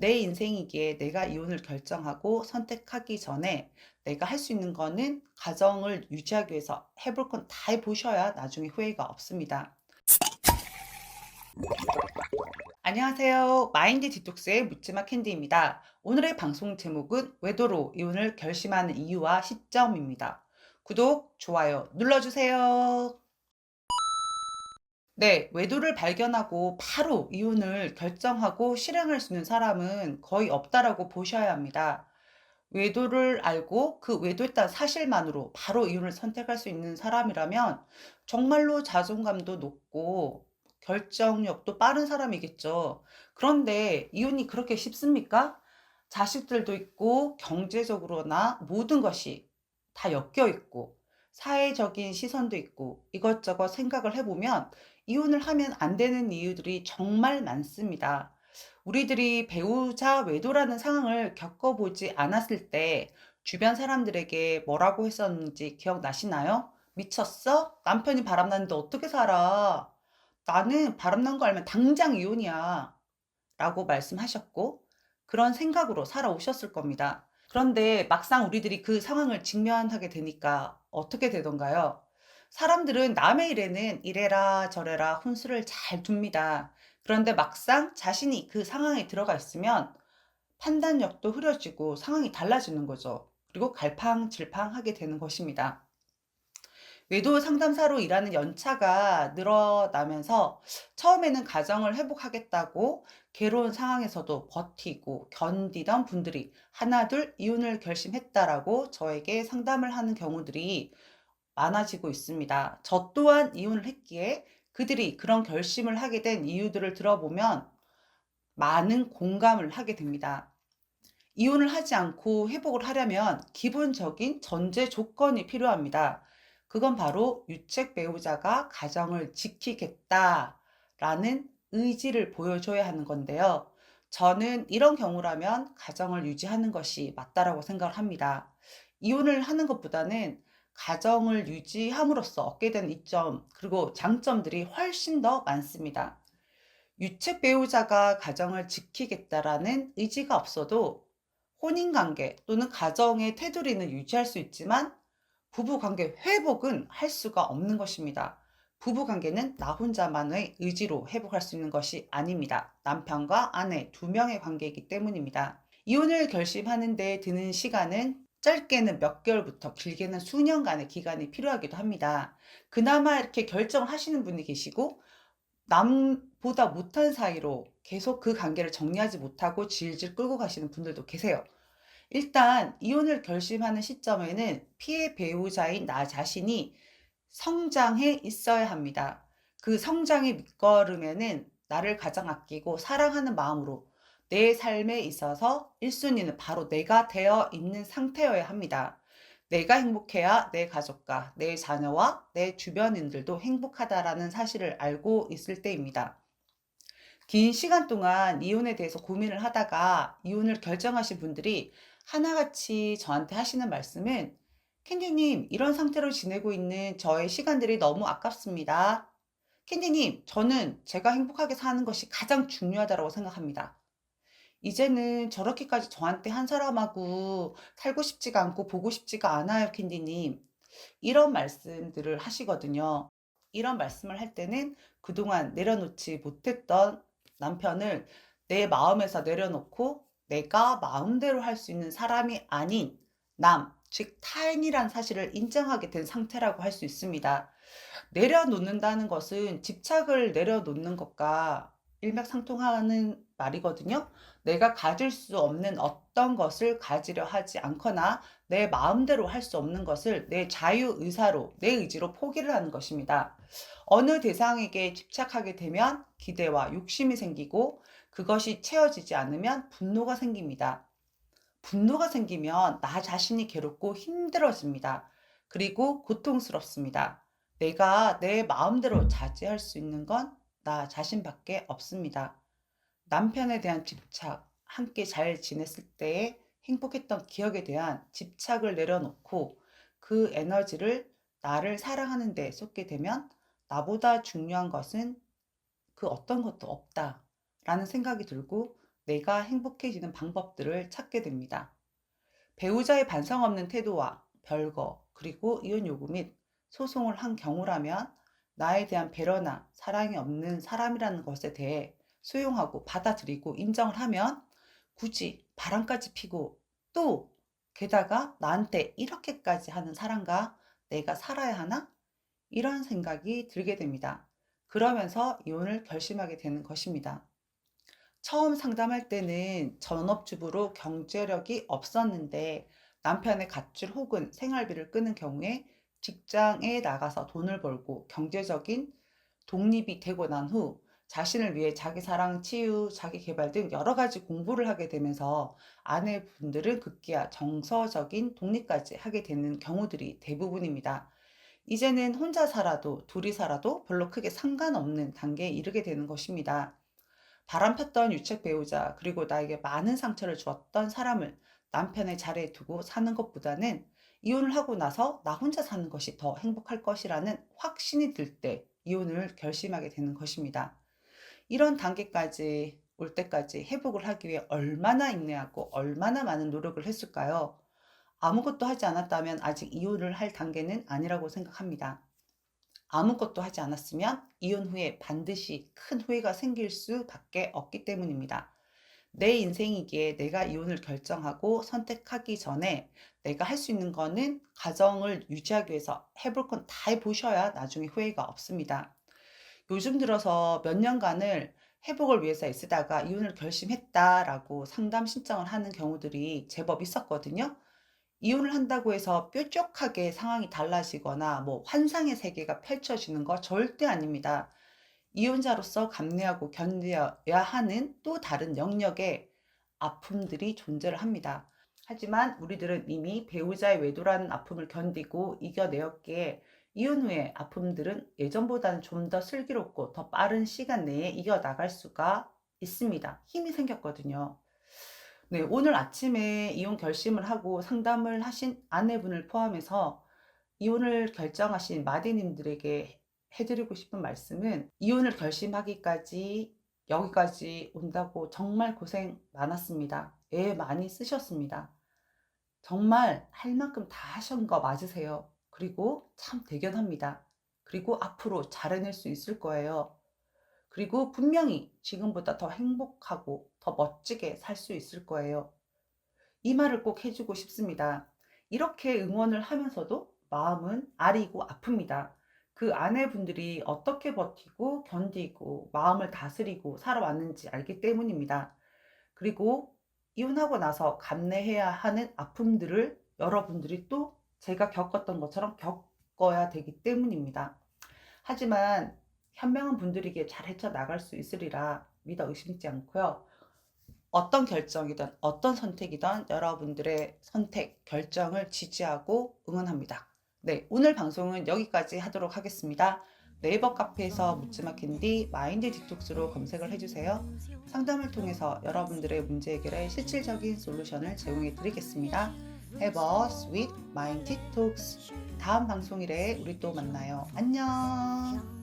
내 인생이기에 내가 이혼을 결정하고 선택하기 전에 내가 할 수 있는 거는 가정을 유지하기 위해서 해볼 건 다 해보셔야 나중에 후회가 없습니다. 안녕하세요. 마인드 디톡스의 묻지마 캔디입니다. 오늘의 방송 제목은 외도로 이혼을 결심하는 이유와 시점입니다. 구독, 좋아요 눌러주세요. 네, 외도를 발견하고 바로 이혼을 결정하고 실행할 수 있는 사람은 거의 없다라고 보셔야 합니다. 외도를 알고 그 외도했다는 사실만으로 바로 이혼을 선택할 수 있는 사람이라면 정말로 자존감도 높고 결정력도 빠른 사람이겠죠. 그런데 이혼이 그렇게 쉽습니까? 자식들도 있고 경제적으로나 모든 것이 다 엮여 있고 사회적인 시선도 있고 이것저것 생각을 해보면 이혼을 하면 안 되는 이유들이 정말 많습니다. 우리들이 배우자 외도라는 상황을 겪어보지 않았을 때 주변 사람들에게 뭐라고 했었는지 기억나시나요? 미쳤어? 남편이 바람났는데 어떻게 살아? 나는 바람난 거 알면 당장 이혼이야. 라고 말씀하셨고, 그런 생각으로 살아오셨을 겁니다. 그런데 막상 우리들이 그 상황을 직면하게 되니까 어떻게 되던가요? 사람들은 남의 일에는 이래라 저래라 훈수를 잘 둡니다. 그런데 막상 자신이 그 상황에 들어가 있으면 판단력도 흐려지고 상황이 달라지는 거죠. 그리고 갈팡질팡하게 되는 것입니다. 외도 상담사로 일하는 연차가 늘어나면서 처음에는 가정을 회복하겠다고 괴로운 상황에서도 버티고 견디던 분들이 하나둘 이혼을 결심했다라고 저에게 상담을 하는 경우들이 많아지고 있습니다. 저 또한 이혼을 했기에 그들이 그런 결심을 하게 된 이유들을 들어보면 많은 공감을 하게 됩니다. 이혼을 하지 않고 회복을 하려면 기본적인 전제 조건이 필요합니다. 그건 바로 유책 배우자가 가정을 지키겠다라는 의지를 보여줘야 하는 건데요. 저는 이런 경우라면 가정을 유지하는 것이 맞다라고 생각을 합니다. 이혼을 하는 것보다는 가정을 유지함으로써 얻게 되는 이점, 그리고 장점들이 훨씬 더 많습니다. 유책 배우자가 가정을 지키겠다라는 의지가 없어도 혼인관계 또는 가정의 테두리는 유지할 수 있지만 부부관계 회복은 할 수가 없는 것입니다. 부부관계는 나 혼자만의 의지로 회복할 수 있는 것이 아닙니다. 남편과 아내 두 명의 관계이기 때문입니다. 이혼을 결심하는 데 드는 시간은 짧게는 몇 개월부터 길게는 수년간의 기간이 필요하기도 합니다. 그나마 이렇게 결정을 하시는 분이 계시고 남보다 못한 사이로 계속 그 관계를 정리하지 못하고 질질 끌고 가시는 분들도 계세요. 일단 이혼을 결심하는 시점에는 피해 배우자인 나 자신이 성장해 있어야 합니다. 그 성장의 밑거름에는 나를 가장 아끼고 사랑하는 마음으로 내 삶에 있어서 1순위는 바로 내가 되어 있는 상태여야 합니다. 내가 행복해야 내 가족과 내 자녀와 내 주변인들도 행복하다라는 사실을 알고 있을 때입니다. 긴 시간 동안 이혼에 대해서 고민을 하다가 이혼을 결정하신 분들이 하나같이 저한테 하시는 말씀은 캔디님, 이런 상태로 지내고 있는 저의 시간들이 너무 아깝습니다. 캔디님, 저는 제가 행복하게 사는 것이 가장 중요하다고 생각합니다. 이제는 저렇게까지 저한테 한 사람하고 살고 싶지가 않고 보고 싶지가 않아요, 캔디님. 이런 말씀들을 하시거든요. 이런 말씀을 할 때는 그동안 내려놓지 못했던 남편을 내 마음에서 내려놓고 내가 마음대로 할 수 있는 사람이 아닌 즉 타인이란 사실을 인정하게 된 상태라고 할 수 있습니다. 내려놓는다는 것은 집착을 내려놓는 것과 일맥상통하는 말이거든요. 내가 가질 수 없는 어떤 것을 가지려 하지 않거나 내 마음대로 할 수 없는 것을 내 자유의사로, 내 의지로 포기를 하는 것입니다. 어느 대상에게 집착하게 되면 기대와 욕심이 생기고 그것이 채워지지 않으면 분노가 생깁니다. 분노가 생기면 나 자신이 괴롭고 힘들어집니다. 그리고 고통스럽습니다. 내가 내 마음대로 자제할 수 있는 건 나 자신밖에 없습니다. 남편에 대한 집착, 함께 잘 지냈을 때의 행복했던 기억에 대한 집착을 내려놓고 그 에너지를 나를 사랑하는 데 쏟게 되면 나보다 중요한 것은 그 어떤 것도 없다라는 생각이 들고 내가 행복해지는 방법들을 찾게 됩니다. 배우자의 반성 없는 태도와 별거, 그리고 이혼 요구 및 소송을 한 경우라면 나에 대한 배려나 사랑이 없는 사람이라는 것에 대해 수용하고 받아들이고 인정을 하면 굳이 바람까지 피고 또 게다가 나한테 이렇게까지 하는 사람과 내가 살아야 하나? 이런 생각이 들게 됩니다. 그러면서 이혼을 결심하게 되는 것입니다. 처음 상담할 때는 전업주부로 경제력이 없었는데 남편의 가출 혹은 생활비를 끄는 경우에 직장에 나가서 돈을 벌고 경제적인 독립이 되고 난 후 자신을 위해 자기 사랑, 치유, 자기 개발 등 여러 가지 공부를 하게 되면서 아내분들은 급기야 정서적인 독립까지 하게 되는 경우들이 대부분입니다. 이제는 혼자 살아도 둘이 살아도 별로 크게 상관없는 단계에 이르게 되는 것입니다. 바람폈던 유책 배우자, 그리고 나에게 많은 상처를 주었던 사람을 남편의 자리에 두고 사는 것보다는 이혼을 하고 나서 나 혼자 사는 것이 더 행복할 것이라는 확신이 들 때 이혼을 결심하게 되는 것입니다. 이런 단계까지 올 때까지 회복을 하기 위해 얼마나 인내하고 얼마나 많은 노력을 했을까요? 아무것도 하지 않았다면 아직 이혼을 할 단계는 아니라고 생각합니다. 아무것도 하지 않았으면 이혼 후에 반드시 큰 후회가 생길 수밖에 없기 때문입니다. 내 인생이기에 내가 이혼을 결정하고 선택하기 전에 내가 할 수 있는 거는 가정을 유지하기 위해서 해볼 건 다 해보셔야 나중에 후회가 없습니다. 요즘 들어서 몇 년간을 회복을 위해서 애쓰다가 이혼을 결심했다라고 상담 신청을 하는 경우들이 제법 있었거든요. 이혼을 한다고 해서 뾰족하게 상황이 달라지거나 뭐 환상의 세계가 펼쳐지는 거 절대 아닙니다. 이혼자로서 감내하고 견뎌야 하는 또 다른 영역의 아픔들이 존재를 합니다. 하지만 우리들은 이미 배우자의 외도라는 아픔을 견디고 이겨내었기에 이혼 후의 아픔들은 예전보다는 좀 더 슬기롭고 더 빠른 시간 내에 이겨나갈 수가 있습니다. 힘이 생겼거든요. 네, 오늘 아침에 이혼 결심을 하고 상담을 하신 아내분을 포함해서 이혼을 결정하신 마디님들에게 해드리고 싶은 말씀은 이혼을 결심하기까지 여기까지 온다고 정말 고생 많았습니다. 애 많이 쓰셨습니다. 정말 할 만큼 다 하신 거 맞으세요. 그리고 참 대견합니다. 그리고 앞으로 잘해낼 수 있을 거예요. 그리고 분명히 지금보다 더 행복하고 더 멋지게 살 수 있을 거예요. 이 말을 꼭 해주고 싶습니다. 이렇게 응원을 하면서도 마음은 아리고 아픕니다. 그 아내분들이 어떻게 버티고 견디고 마음을 다스리고 살아왔는지 알기 때문입니다. 그리고 이혼하고 나서 감내해야 하는 아픔들을 여러분들이 또 제가 겪었던 것처럼 겪어야 되기 때문입니다. 하지만 현명한 분들에게 잘 헤쳐나갈 수 있으리라 믿어 의심치 않고요. 어떤 결정이든 어떤 선택이든 여러분들의 선택, 결정을 지지하고 응원합니다. 네, 오늘 방송은 여기까지 하도록 하겠습니다. 네이버 카페에서 묻지마 캔디 마인드 디톡스로 검색을 해주세요. 상담을 통해서 여러분들의 문제 해결에 실질적인 솔루션을 제공해 드리겠습니다. Have a sweet mind detox. 다음 방송일에 우리 또 만나요. 안녕.